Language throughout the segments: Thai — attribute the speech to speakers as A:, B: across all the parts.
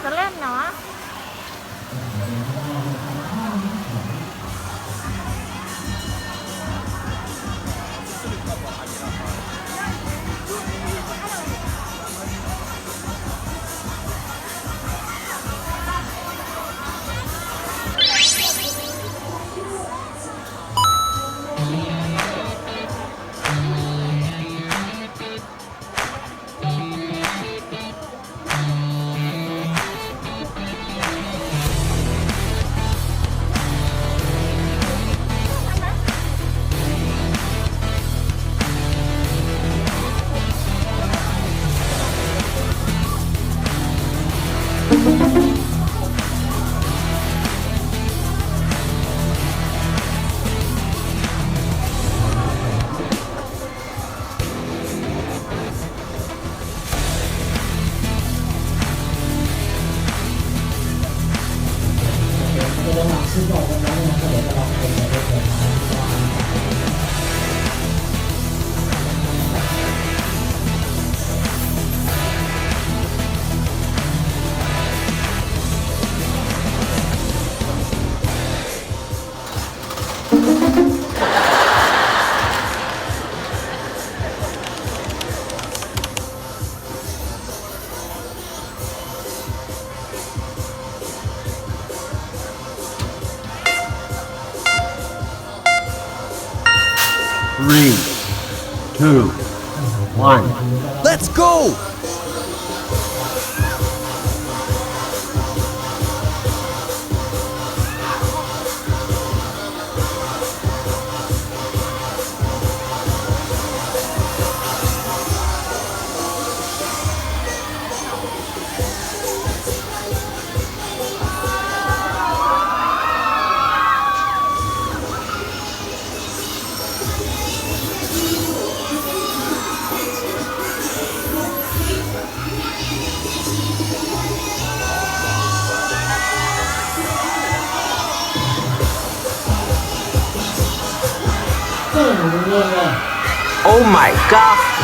A: จะเล่นเนาะ
B: ระหว่างซื้อบอกกันแล้วนะครับเดี๋ยวจะลองเป็นไปได้เลย
C: Three, two, one. Let's go! Oh my god!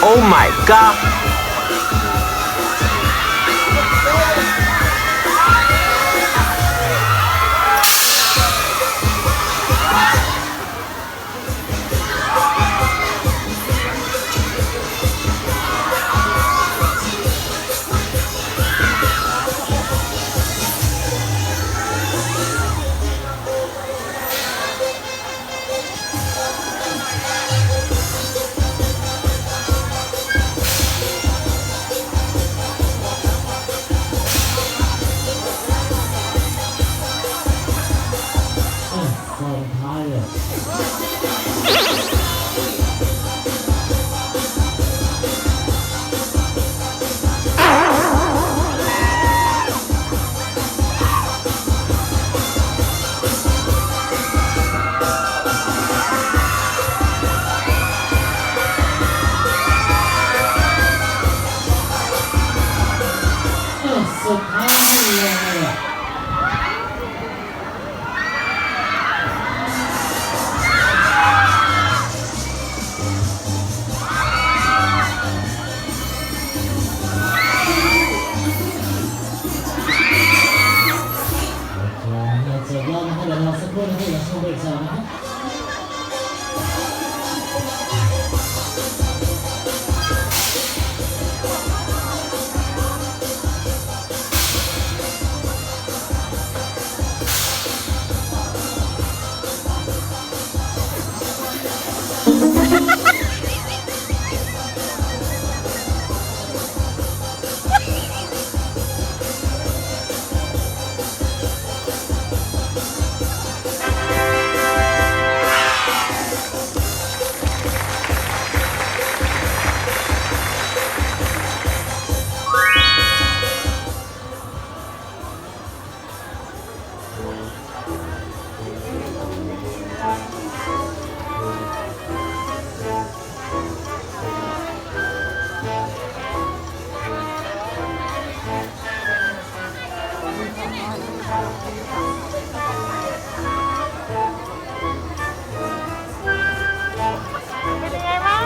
C: Oh my god!
B: เหตุเสร็จแล้วนะครับเดี๋ยวเราสักครู่นะครับอย่าชมเบรกสองนะครับ
A: เป็นยังไงบ้าง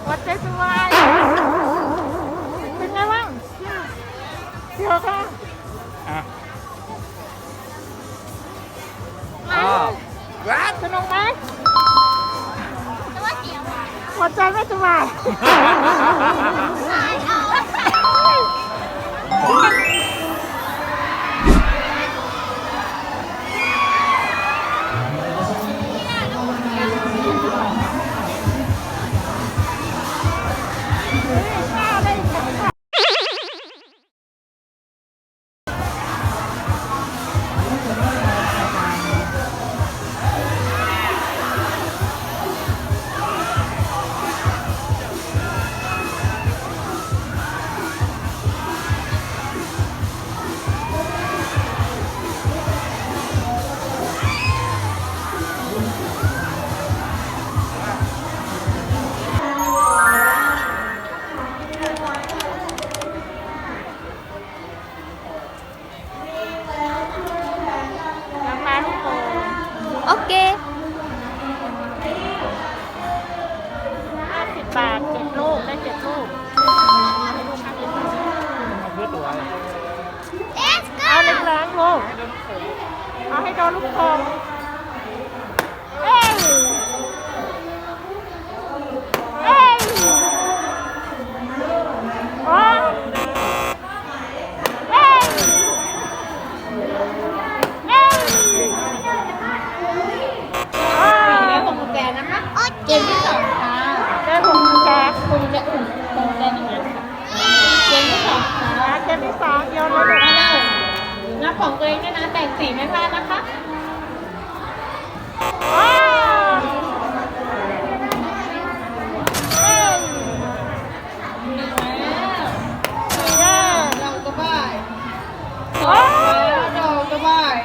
A: วัดใจสบายเป็นไงบ้างเที่ยวค่ะสนุกไหมหัวใจไม่สบาย
D: โอเค
A: 50 บาท7 ลูกได้7 ลูกให้ลูกค้ากินเอาเล็กแรงลูกเอาให้โดนลูกโป่งเอ้ยเอ้ยโอ้เอ้ยเอ้ย
D: ได้ของกุญแจนะคะเกมที่ 2ค่ะ
A: ได้ผมแจก
D: คุณจะอุ่นของกุญแจ1อันค่ะเกมที่ 2ค่ะ
A: เกมที่ 2โยนแล้วลูก
D: มาเลยนับของตัวเองด้วยนะแต่งสีไม่พลาดนะคะ
A: ว้าวเอ้ย
D: เราก็บ่าย
A: ว้าว
D: เราก็บ่าย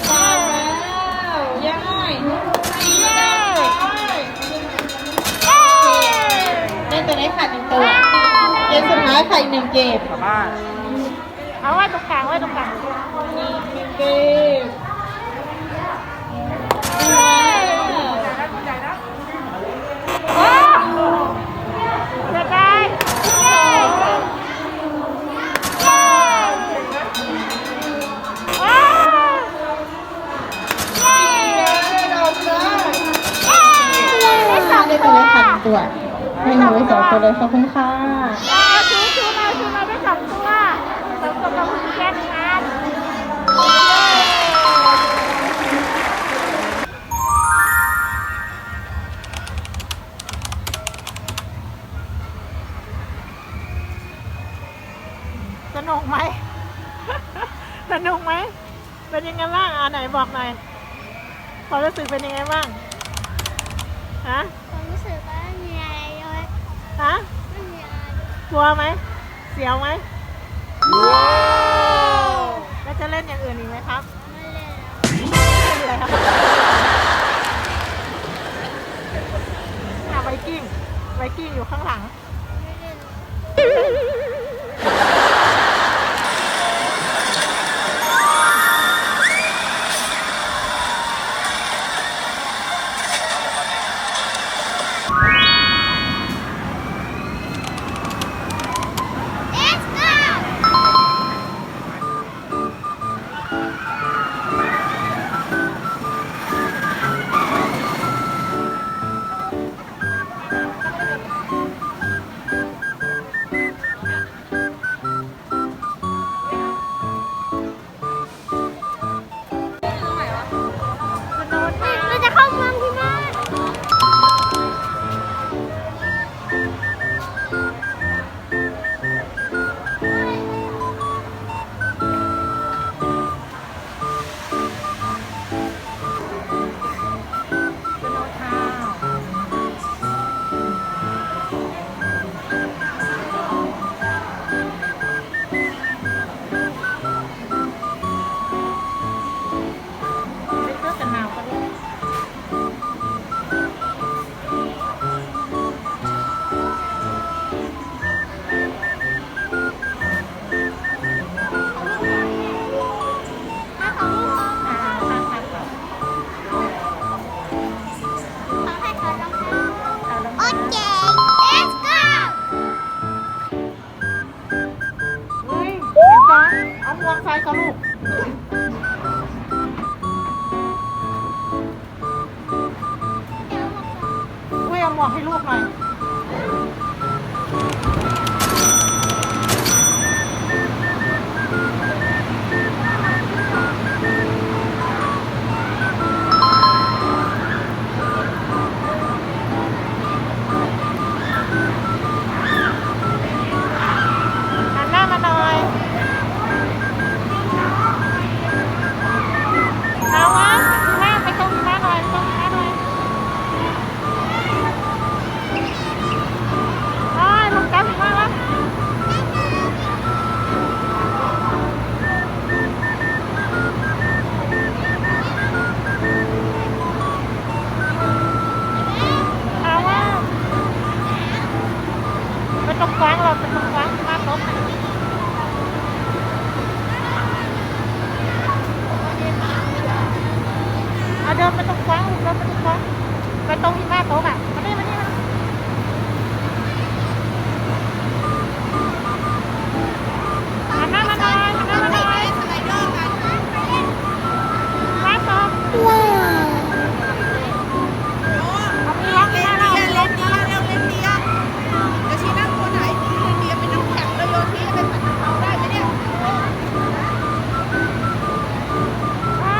D: มาแล้วยังไงได้ตัวได้ขาด1ตัวเกมสุดท้ายขาด1เกม
A: เอาไว้ตรงกลางไว้ตรงกลาง
D: เกม
A: ว้าวจะได้เย้เย้ว้าวเย้ได้สอง
D: ได้
A: ตั
D: ตัว
A: ว
D: ได้ขาด1ตัวให้หนูไป2ตัวเลยขอบคุณค่ะ
A: ชูมาได้2 ตัว2 ตัวกับคุณแค่นี้นะสนุกไหม สนุกไหม เป็นยังไงบ้างไหนบอกหน่อยความรู้สึกเป็นยังไงบ้าง ฮะ
D: ความรู้สึกว่ามีอะไรเลย
A: ฮะ
D: ไม่มีอะไร
A: กลัวไหม เสียวไหมแล้วจะเล่นอย่างอื่นอีกไหมครับ
D: ไม่เล่นแล้ว
A: เล่นอะไรครับไวกิ้งอยู่ข้างหลัง
D: ไม่เล่น
A: เ อุ้ยเอาหมวกให้ลูกหน่อยหันหน้ามาหน่อยเอาวะหน้าไปตรงมาหน่อยตรงมาหน่อยโอ้ยลูกแก้มมาแล้วเอาวะไปตรงกลางเราไปตรงกลางมาตรงเอาเดินไปตรงกลางลูกเดินไปตรงกลางไปตรงที่แม่โต๊ะอ่ะมานี่มานี่มาหันหน้ามาหน่อยหันหน้ามาหน่อยมาตรงเอามีล็อกมาเรามีล็อกมา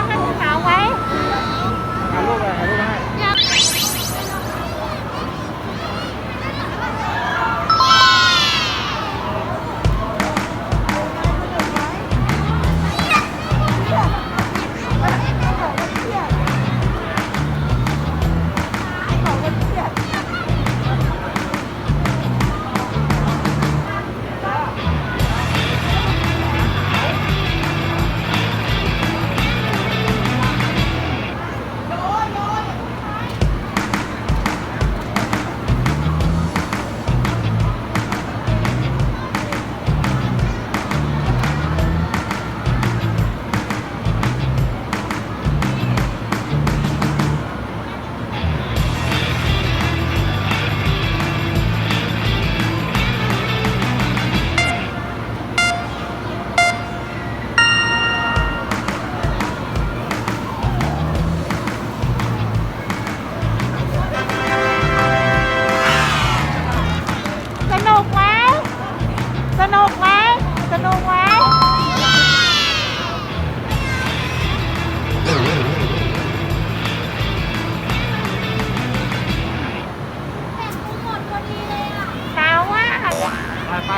A: ให้ผู้สาวไว้
E: ถ่ายรูปเลยถ่ายรูปให้
A: สนุกไหมสนุกไหมสนุกไหมสาวว่า
E: ไปไป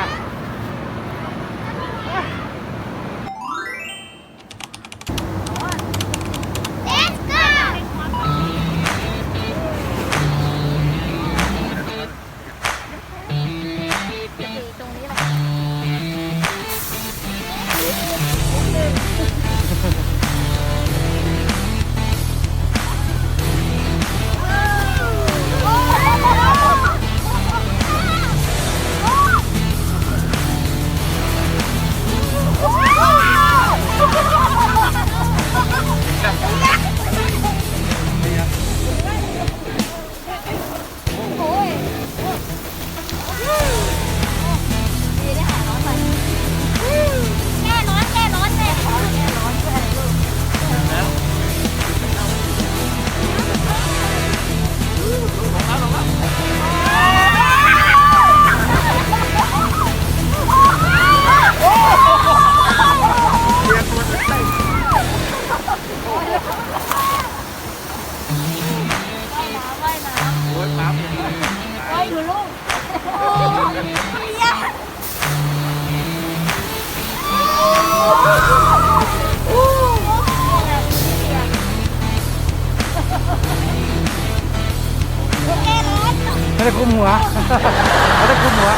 E: ไม่ได้คุมหัว ไม่ได้คุมหัว